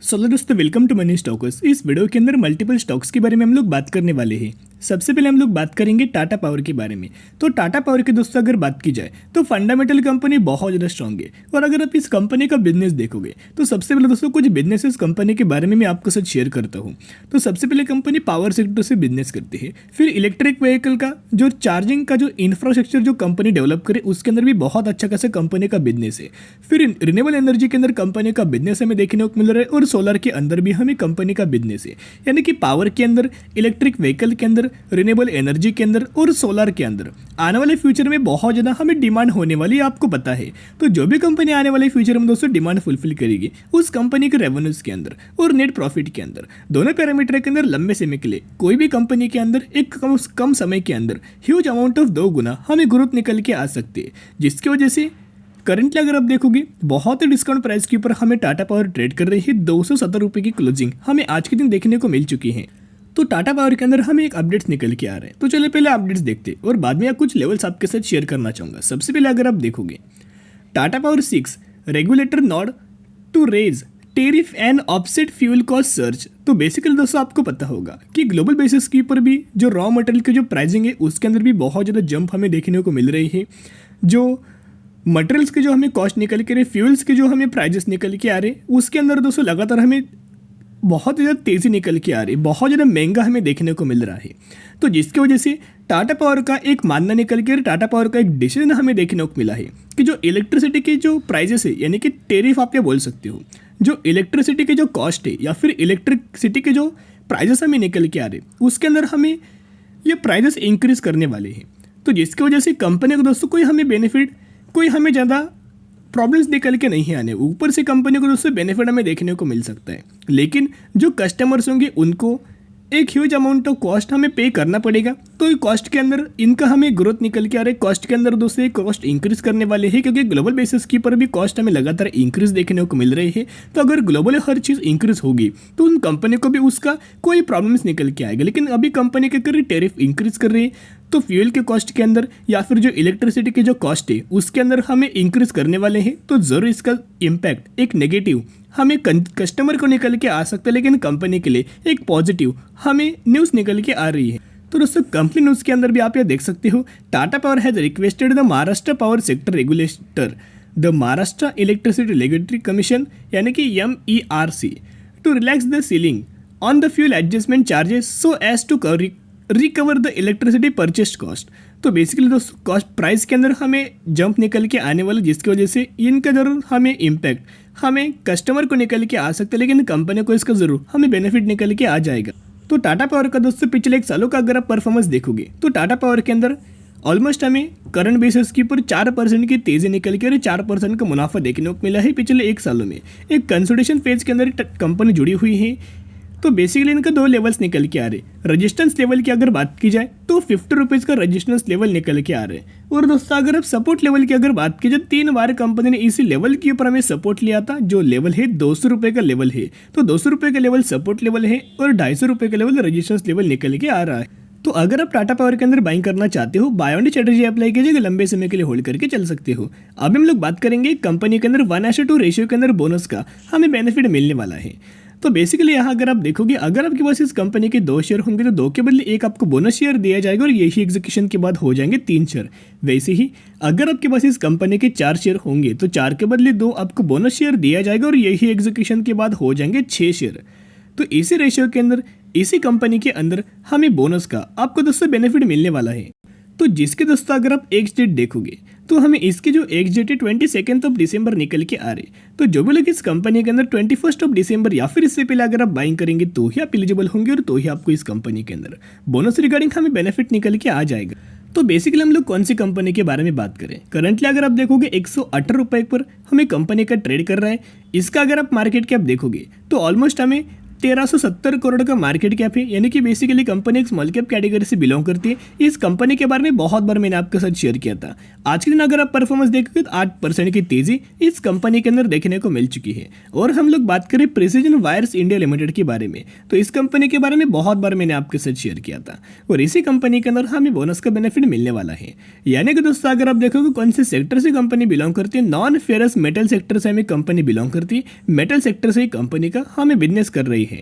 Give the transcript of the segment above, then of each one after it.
Hello दोस्तों, welcome to money stalkers. इस video के अंदर मल्टीपल स्टॉक्स के बारे में हम लोग बात करने वाले हैं। सबसे पहले हम लोग बात करेंगे टाटा पावर के बारे में। तो टाटा पावर के दोस्तों अगर बात की जाए तो फंडामेंटल कंपनी बहुत ज़्यादा स्ट्रांग है। और अगर आप इस कंपनी का बिजनेस देखोगे तो सबसे पहले दोस्तों कुछ बिजनेसेस कंपनी के बारे में मैं आपके साथ शेयर करता हूँ। तो सबसे पहले कंपनी पावर सेक्टर से बिजनेस करती है। फिर इलेक्ट्रिक व्हीकल का जो चार्जिंग का जो इंफ्रास्ट्रक्चर जो कंपनी डेवलप करे उसके अंदर भी बहुत अच्छा खासा कंपनी का बिजनेस है। फिर रिन्यूएबल एनर्जी के अंदर कंपनी का बिजनेस हमें देखने को मिल रहा है। और सोलर के अंदर भी हमें कंपनी का बिजनेस है, यानी कि पावर के अंदर, इलेक्ट्रिक व्हीकल के अंदर, रिन्यूएबल एनर्जी के अंदर और सोलर के अंदर आने वाले फ्यूचर में बहुत ज़्यादा हमें डिमांड होने वाली है, आपको पता है। तो जो भी कंपनी आने वाले फ्यूचर में दोस्तों डिमांड फुलफिल करेगी उस कंपनी के रेवेन्यूज के अंदर और नेट प्रॉफिट के अंदर, दोनों पैरामीटर के अंदर लंबे समय के लिए कोई भी कंपनी के अंदर एक कम समय के अंदर ह्यूज अमाउंट ऑफ 2 गुना हमें ग्रोथ निकल के आ सकती है। जिसकी वजह से करंटली अगर आप देखोगे बहुत ही डिस्काउंट प्राइस के ऊपर हमें टाटा पावर ट्रेड कर रही है। 270 रुपये की क्लोजिंग हमें आज के दिन देखने को मिल चुकी है। तो टाटा पावर के अंदर हमें एक अपडेट्स निकल के आ रहे हैं। तो चलिए पहले अपडेट्स देखते हैं और बाद में कुछ लेवल्स आपके साथ शेयर करना चाहूँगा। सबसे पहले अगर आप देखोगे Tata power 6 regulator nod to raise tariff and offset fuel cost search. तो बेसिकली दोस्तों आपको पता होगा कि ग्लोबल बेसिस के ऊपर भी जो रॉ मटेरियल की जो प्राइसिंग है उसके अंदर भी बहुत ज़्यादा जंप हमें देखने को मिल रही है। जो मटेरियल्स के जो हमें कॉस्ट निकल के रहे, फ्यूल्स के जो हमें प्राइजेस निकल के आ रहे, उसके अंदर दोस्तों लगातार हमें बहुत ज़्यादा तेज़ी निकल के आ रही, बहुत ज़्यादा महंगा हमें देखने को मिल रहा है। तो जिसकी वजह से टाटा पावर का एक मानना निकल के, टाटा पावर का एक डिसीजन हमें देखने को मिला है कि जो इलेक्ट्रिसिटी के जो प्राइजेस है, यानी कि टेरिफ आप ये बोल सकते हो, जो इलेक्ट्रिसिटी के जो कॉस्ट है या फिर इलेक्ट्रिसिटी के जो प्राइजेस हमें निकल के आ रहे उसके अंदर हमें ये प्राइजेस इंक्रीज करने वाले हैं। तो जिसकी वजह से कंपनी को दोस्तों कोई हमें बेनिफिट, कोई हमें ज़्यादा प्रॉब्लम्स निकल के नहीं आने, ऊपर से कंपनी को दोस्तों बेनिफिट हमें देखने को मिल सकता है। लेकिन जो कस्टमर्स होंगे उनको एक ह्यूज अमाउंट ऑफ कॉस्ट हमें पे करना पड़ेगा। तो ये कॉस्ट के अंदर इनका हमें ग्रोथ निकल के आ रहा है। कॉस्ट के अंदर दोस्तों कॉस्ट इंक्रीज करने वाले हैं, क्योंकि ग्लोबल बेसिस के ऊपर भी कॉस्ट हमें लगातार इंक्रीज देखने को मिल रही है। तो अगर ग्लोबली हर चीज़ इंक्रीज होगी तो उन कंपनी को भी उसका कोई प्रॉब्लम्स निकल के आएगा। लेकिन अभी कंपनी क्या कर रही है, टेरिफ इंक्रीज कर रही है, तो फ्यूल के कॉस्ट के अंदर या फिर जो इलेक्ट्रिसिटी के जो कॉस्ट है उसके अंदर हमें इंक्रीज करने वाले हैं। तो ज़रूर इसका इम्पैक्ट एक नेगेटिव हमें कस्टमर को निकल के आ सकता है, लेकिन कंपनी के लिए एक पॉजिटिव हमें न्यूज़ निकल के आ रही है। तो दोस्तों कंपनी न्यूज़ के अंदर भी आप ये देख सकते हो, Tata power has requested the Maharashtra power sector regulator, the Maharashtra electricity regulatory commission यानी कि MERC to relax the ceiling on the fuel adjustment charges so as to recover the electricity purchased cost. तो बेसिकली दोस्तों कॉस्ट प्राइस के अंदर हमें jump निकल के आने वाला, जिसकी वजह से इनका ज़रूर हमें इम्पैक्ट हमें कस्टमर को निकल के आ सकता है, लेकिन कंपनी को इसका ज़रूर हमें बेनिफिट निकल के आ जाएगा। तो टाटा पावर का दोस्तों पिछले 1 सालों का अगर आप परफॉर्मेंस देखोगे तो टाटा पावर के अंदर ऑलमोस्ट हमें करंट बेसिस के ऊपर 4% की तेज़ी निकल के और 4% का मुनाफा देखने को मिला है पिछले 1 सालों में। एक कंसोलिडेशन फेज के अंदर कंपनी जुड़ी हुई है। तो बेसिकली इनका 2 लेवल्स निकल के आ रहे। रजिस्टेंस लेवल की अगर बात की जाए तो 50 रुपीज़ का रजिस्टेंस लेवल निकल के आ रहे हैं। और दोस्तों अगर आप सपोर्ट लेवल की अगर बात की जाए, 3 बार कंपनी ने इसी लेवल के ऊपर हमें सपोर्ट लिया था। जो लेवल है 200 रुपये का लेवल है। तो 200 रुपये का लेवल सपोर्ट लेवल है और 250 रुपये का लेवल रजिस्टेंस लेवल निकल के आ रहा है। तो अगर आप टाटा पावर के अंदर बाइंग करना चाहते हो, बाय ऑन स्ट्रेटजी अप्लाई कीजिएगा, लंबे समय के लिए होल्ड करके चल सकते हो। अब हम लोग बात करेंगे कंपनी के अंदर 1:2 रेशियो के अंदर बोनस का हमें बेनिफिट मिलने वाला है। तो बेसिकली यहाँ अगर आप देखोगे, अगर आपके पास इस कंपनी के 2 शेयर होंगे तो 2 के बदले 1 आपको बोनस शेयर दिया जाएगा और यही एग्जीक्यूशन के बाद हो जाएंगे 3 शेयर। वैसे ही अगर आपके पास इस कंपनी के 4 शेयर होंगे तो 4 के बदले 2 आपको बोनस शेयर दिया जाएगा और यही एग्जीक्यूशन के बाद हो जाएंगे 6 शेयर। तो इसी रेशियो के अंदर, इसी कंपनी के अंदर हमें बोनस का आपको दोस्तों बेनिफिट मिलने वाला है। तो जिसके दोस्तों अगर आप एक्स डेट देखोगे तो हमें इसकी जो एक्स डेट है 22 दिसंबर निकल के आ रहे। तो जो भी लोग इस कंपनी के अंदर 21 दिसंबर या फिर इससे पहले अगर आप बाइंग करेंगे तो ही आप एलिजिबल होंगे और तो ही आपको इस कंपनी के अंदर बोनस रिगार्डिंग हमें बेनिफिट निकल के आ जाएगा। तो बेसिकली हम लोग कौन सी कंपनी के बारे में बात करें, करंटली अगर आप देखोगे 118 रुपये पर हमें कंपनी का ट्रेड कर रहा है। इसका अगर आप मार्केट कैप देखोगे तो ऑलमोस्ट हमें 1370 करोड़ का मार्केट कैप है, यानी कि बेसिकली कंपनी एक स्मॉल कैप कैटेगरी से बिलोंग करती है। इस कंपनी के बारे में बहुत बार मैंने आपके साथ शेयर किया था। आज के दिन अगर आप परफॉर्मेंस देखोगे तो 8% की तेजी इस कंपनी के अंदर देखने को मिल चुकी है। और हम लोग बात करें प्रिसीजन वायर्स इंडिया लिमिटेड के बारे में, तो इस कंपनी के बारे में बहुत बार मैंने आपके साथ शेयर किया था और इसी कंपनी के अंदर हमें बोनस का बेनिफिट मिलने वाला है। यानी कि दोस्तों अगर आप देखोगे कौन से सेक्टर से कंपनी बिलोंग करती है, नॉन फेरस मेटल सेक्टर से हमें कंपनी बिलोंग करती है, मेटल सेक्टर से ही कंपनी का हमें बिजनेस कर रही है।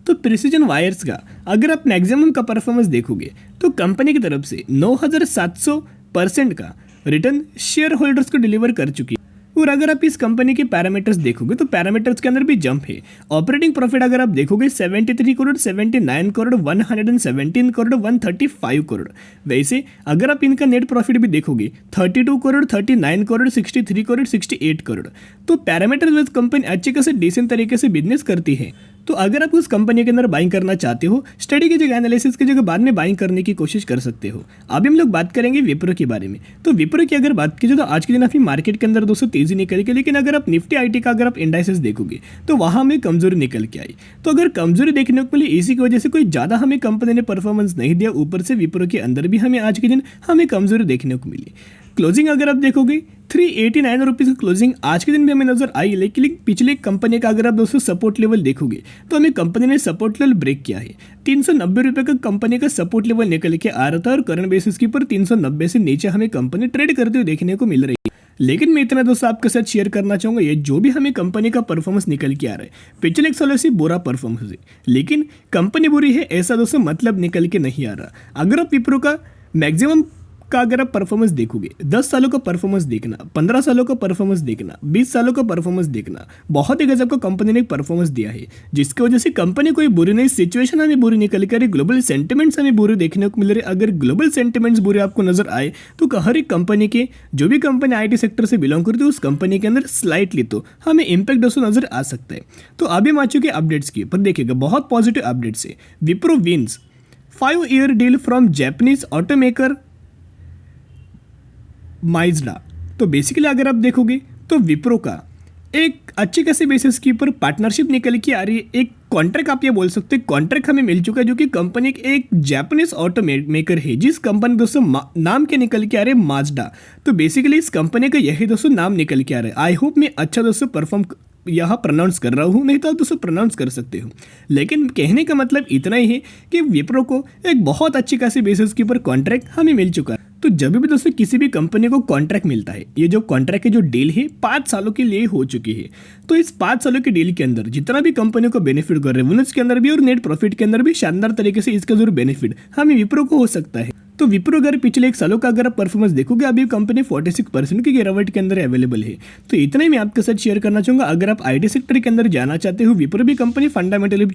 तो प्रिसीजन वायर्स का अगर आप मैक्सिमम का परफॉर्मेंस देखोगे तो कंपनी की तरफ से 9700% का रिटर्न शेयर होल्डर्स को डिलीवर कर चुकी है। और अगर आप इस कंपनी के पैरामीटर्स देखोगे तो पैरामीटर्स के अंदर भी जंप है। ऑपरेटिंग प्रॉफिट अगर आप देखोगे 73 करोड़, 79 करोड़, 117 करोड़, 135 करोड़। वैसे अगर आप इनका नेट प्रॉफिट भी देखोगे 32 करोड़, 39 करोड़, 63 करोड़, 68 करोड़। तो पैरामीटर्स वाइज कंपनी अच्छे खासे डिसेंट तरीके से बिजनेस करती है। तो अगर आप उस कंपनी के अंदर बाइंग करना चाहते हो, स्टडी की जगह एनालिसिस की जगह बाद में बाइंग करने की कोशिश कर सकते हो। अभी हम लोग बात करेंगे विप्रो के बारे में। तो विप्रो की अगर बात कीजिए तो आज के दिन आपकी मार्केट के अंदर दोस्तों तेजी निकल के, लेकिन अगर आप निफ्टी आईटी का अगर आप इंडाइसेस देखोगे तो वहां में कमजोरी निकल के आई। तो अगर कमजोरी देखने को मिली इसी की वजह से कोई ज्यादा हमें कंपनी ने परफॉर्मेंस नहीं दिया, ऊपर से विप्रो के अंदर भी हमें आज के दिन हमें कमजोरी देखने को मिली। क्लोजिंग अगर आप देखोगे 389 रुपीज़ की क्लोजिंग आज के दिन भी हमें नजर आई, लेकिन पिछले कंपनी का अगर आप दोस्तों सपोर्ट लेवल देखोगे तो हमें कंपनी ने सपोर्ट लेवल ब्रेक किया है। 390 रुपये का कंपनी का सपोर्ट लेवल निकल के आ रहा था और करंट बेसिस के ऊपर 390 से नीचे हमें कंपनी ट्रेड करते हुए देखने को मिल रही है। लेकिन मैं इतना दोस्तों आपके साथ शेयर करना चाहूंगा, ये जो भी हमें कंपनी का परफॉर्मेंस निकल के आ रहा है पिछले एक सालों से बुरा परफॉर्मेंस है, लेकिन कंपनी बुरी है ऐसा दोस्तों मतलब निकल के नहीं आ रहा। अगर आप विप्रो का मैक्सिमम का अगर आप परफॉर्मेंस देखोगे, 10 सालों का परफॉर्मेंस देखना, 15 सालों का परफॉर्मेंस देखना, 20 सालों का परफॉर्मेंस देखना, बहुत ही गजब का कंपनी ने परफॉर्मेंस दिया है, जिसकी वजह से कंपनी कोई बुरी नहीं, सिचुएशन हमें बुरी निकल कर, ग्लोबल सेंटिमेंट्स हमें बुरे देखने को मिल रहे। अगर ग्लोबल सेंटिमेंट्स बुरे आपको नजर आए तो हर एक कंपनी के जो भी कंपनी आईटी सेक्टर से बिलोंग करती है उस कंपनी के अंदर स्लाइटली तो हमें इंपैक्ट दोस्तों नजर आ सकता है। तो अभी हम आ चुके अपडेट्स की पर देखिएगा बहुत पॉजिटिव अपडेट्स है। Wipro wins 5-year deal from Japanese automaker Mazda. तो बेसिकली अगर आप देखोगे तो विप्रो का एक अच्छे खासे बेसिस के ऊपर पार्टनरशिप निकल के आ रही है। एक कॉन्ट्रैक्ट आप ये बोल सकते हैं, कॉन्ट्रैक्ट हमें मिल चुका है जो कि कंपनी एक जापानीज ऑटो मेकर है, जिस कंपनी दोस्तों नाम के निकल के आ रहे हैं माज्डा। तो बेसिकली इस कंपनी का यही दोस्तों नाम निकल के आ रहा है। आई होप मैं अच्छा दोस्तों परफॉर्म यहाँ प्रोनाउंस कर रहा हूँ, नहीं तो आप दोस्तों प्रोनाउंस कर सकते हो। लेकिन कहने का मतलब इतना ही है कि विप्रो को एक बहुत अच्छी खासी बेसिस के ऊपर कॉन्ट्रैक्ट हमें मिल चुका है। तो जब भी दोस्तों किसी भी कंपनी को कॉन्ट्रैक्ट मिलता है, ये जो कॉन्ट्रैक्ट की जो डील है 5 सालों के लिए हो चुकी है। तो इस 5 सालों की डील के अंदर जितना भी कंपनी को बेनिफिट कर रेवेन्यूज के अंदर भी और नेट प्रॉफिट के अंदर भी शानदार तरीके से इसका जरूर बेनिफिट हमें विप्रो को हो सकता है। तो विप्रो अगर पिछले एक सालों का अगर आप परफॉर्मेंस देखोगे अभी कंपनी 46% की गिरावट के अंदर अवेलेबल है। तो इतना ही मैं आपके साथ शेयर करना चाहूंगा। अगर आप आईटी सेक्टर के अंदर जाना चाहते हो, विप्रो भी कंपनी फंडामेंटली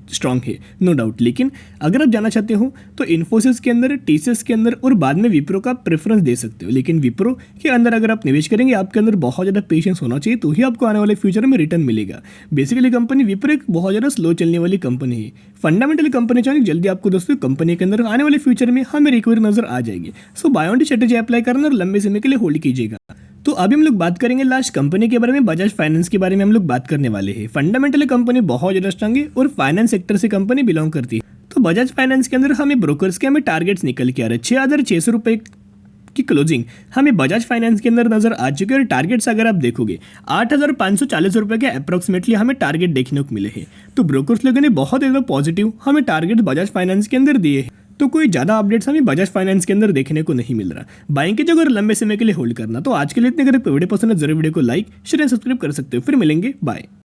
स्ट्रांग है नो डाउट, लेकिन अगर आप जाना चाहते हो तो इन्फोसिस के अंदर, टीसीएस के अंदर और बाद में विप्रो का प्रेफरेंस दे सकते हो। लेकिन विप्रो के अंदर अगर आप निवेश करेंगे आपके अंदर बहुत ज़्यादा पेशेंस होना चाहिए, तो ही आपको आने वाले फ्यूचर में रिटर्न मिलेगा। बेसिकली कंपनी विप्रो एक बहुत ज़्यादा स्लो चलने वाली कंपनी है। फंडामेंटली कंपनी चाहिए जल्दी आपको दोस्तों कंपनी के अंदर आने वाले फ्यूचर में हमें रिकवरी नजर आ जाएगी। सो बाय ऑन स्ट्रेटेजी अप्लाई करना और लंबे समय के लिए होल्ड कीजिएगा। तो अभी हम लोग बात करेंगे लास्ट कंपनी के बारे में, बजाज फाइनेंस के बारे में हम लोग बात करने वाले हैं। फंडामेंटली कंपनी बहुत ज़्यादा स्ट्रांग है और फाइनेंस सेक्टर से कंपनी बिलोंग करती है। तो बजाज फाइनेंस के अंदर हमें ब्रोकर्स के हमें टारगेट्स निकल के आ रहे हैं। 6,600 रुपये की क्लोजिंग हमें बजाज फाइनेंस के अंदर नजर आ चुकी है। और टारगेट्स अगर आप देखोगे 8,540 रुपये के अप्रोक्सीमेटली हमें टारगेट देखने को मिले हैं। तो ब्रोकर्स लोगों ने बहुत ज़्यादा पॉजिटिव हमें टारगेट बजाज फाइनेंस के अंदर दिए हैं। तो कोई ज़्यादा अपडेट्स हमें बजाज फाइनेंस के अंदर देखने को नहीं मिल रहा। बाइंग की जगह अगर लंबे समय के लिए होल्ड करना, तो आज के लिए इतने अगर वीडियो पसंद है जरूर वीडियो को लाइक शेयर एंड सब्सक्राइब कर सकते हो। फिर मिलेंगे, बाय।